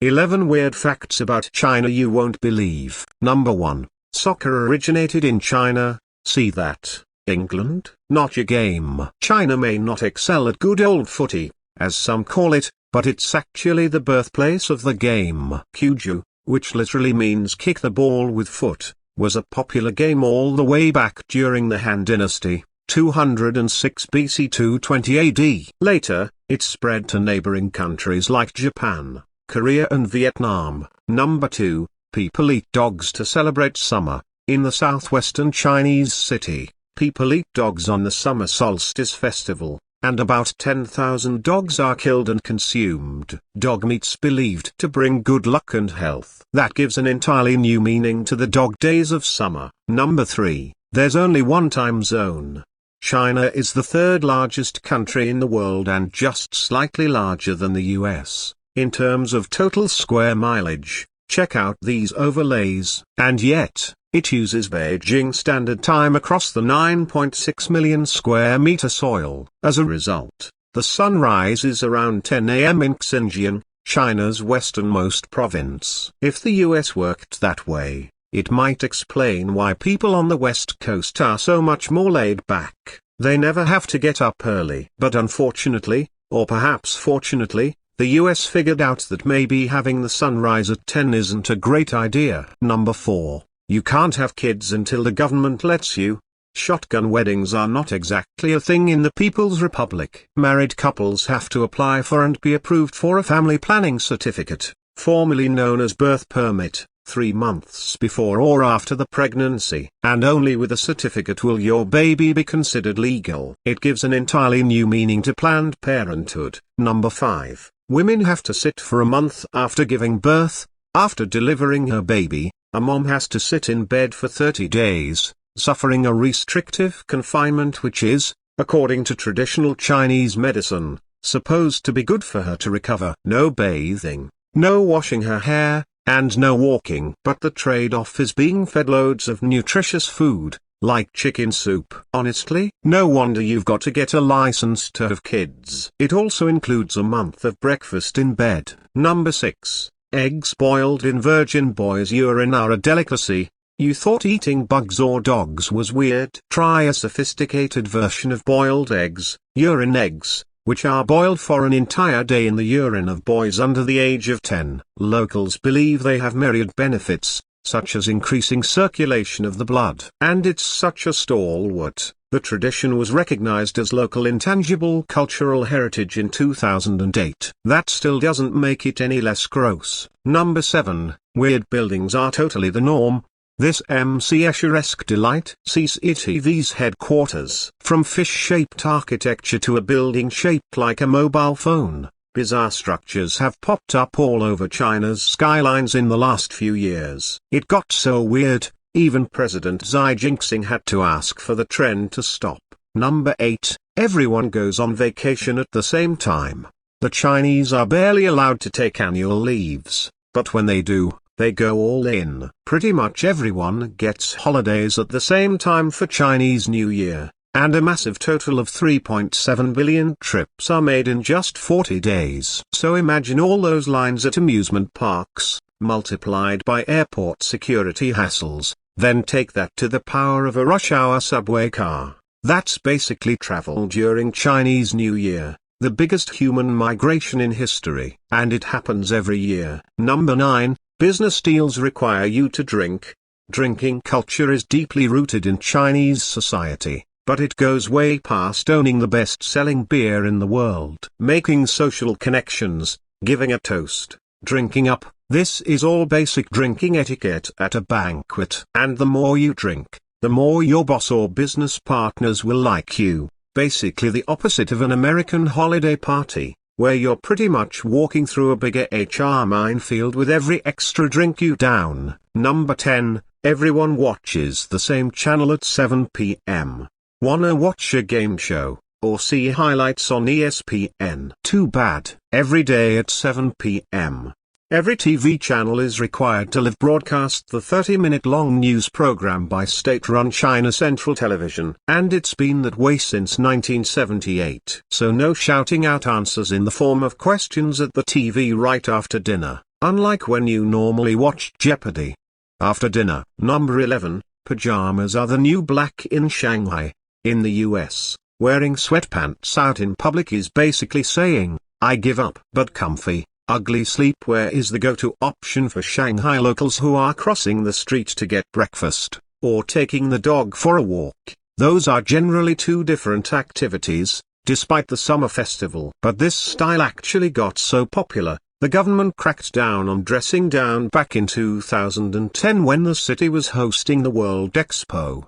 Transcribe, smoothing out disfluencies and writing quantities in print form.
11 weird facts about China you won't believe. Number 1. Soccer originated in China. See that? England? Not your game. China may not excel at good old footy, as some call it, but it's actually the birthplace of the game. Cuju, which literally means kick the ball with foot, was a popular game all the way back during the Han Dynasty, 206 BC to 20 AD. Later, it spread to neighboring countries like Japan, Korea and Vietnam. Number 2. People eat dogs to celebrate summer. In the southwestern Chinese city, people eat dogs on the summer solstice festival, and about 10,000 dogs are killed and consumed. Dog meat's believed to bring good luck and health. That gives an entirely new meaning to the dog days of summer. Number 3. There's only one time zone. China is the third largest country in the world and just slightly larger than the US. In terms of total square mileage, check out these overlays. And yet, it uses Beijing Standard Time across the 9.6 million square meter soil. As a result, the sun rises around 10 a.m. in Xinjiang, China's westernmost province. If the US worked that way, it might explain why people on the west coast are so much more laid back. They never have to get up early. But unfortunately, or perhaps fortunately, the US figured out that maybe having the sun rise at 10 isn't a great idea. Number 4. You can't have kids until the government lets you. Shotgun weddings are not exactly a thing in the People's Republic. Married couples have to apply for and be approved for a family planning certificate, formerly known as birth permit, 3 months before or after the pregnancy. And only with a certificate will your baby be considered legal. It gives an entirely new meaning to Planned Parenthood. Number 5. Women have to sit for a month after giving birth. After delivering her baby, a mom has to sit in bed for 30 days, suffering a restrictive confinement which is, according to traditional Chinese medicine, supposed to be good for her to recover. No bathing, no washing her hair, and no walking. But the trade-off is being fed loads of nutritious food, like chicken soup. Honestly, no wonder you've got to get a license to have kids. It also includes a month of breakfast in bed. Number 6. Eggs boiled in virgin boys' urine are a delicacy. You thought eating bugs or dogs was weird? Try a sophisticated version of boiled eggs, urine eggs, which are boiled for an entire day in the urine of boys under the age of 10. Locals believe they have myriad benefits, such as increasing circulation of the blood. And it's such a stalwart. The tradition was recognized as local intangible cultural heritage in 2008. That still doesn't make it any less gross. Number 7. Weird buildings are totally the norm. This MC Escher-esque delight. CCTV's headquarters. From fish-shaped architecture to a building shaped like a mobile phone, bizarre structures have popped up all over China's skylines in the last few years. It got so weird, even President Xi Jinping had to ask for the trend to stop. Number 8. Everyone goes on vacation at the same time. The Chinese are barely allowed to take annual leaves, but when they do, they go all in. Pretty much everyone gets holidays at the same time for Chinese New Year, and a massive total of 3.7 billion trips are made in just 40 days. So imagine all those lines at amusement parks, multiplied by airport security hassles. Then take that to the power of a rush-hour subway car. That's basically travel during Chinese New Year, the biggest human migration in history. And it happens every year. Number 9. Business deals require you to drink. Drinking culture is deeply rooted in Chinese society, but it goes way past owning the best-selling beer in the world. Making social connections, giving a toast, drinking up. This is all basic drinking etiquette at a banquet. And the more you drink, the more your boss or business partners will like you. Basically the opposite of an American holiday party, where you're pretty much walking through a bigger HR minefield with every extra drink you down. Number 10. Everyone watches the same channel at 7 p.m. Wanna watch a game show, or see highlights on ESPN? Too bad. Every day at 7 p.m. Every TV channel is required to live broadcast the 30-minute-long news program by state-run China Central Television. And it's been that way since 1978. So no shouting out answers in the form of questions at the TV right after dinner. unlike when you normally watch Jeopardy! After dinner. Number 11, pajamas are the new black in Shanghai. In the US, wearing sweatpants out in public is basically saying, I give up. But comfy, ugly sleepwear is the go-to option for Shanghai locals who are crossing the street to get breakfast, or taking the dog for a walk. Those are generally two different activities, despite the summer festival. But this style actually got so popular, the government cracked down on dressing down back in 2010 when the city was hosting the World Expo.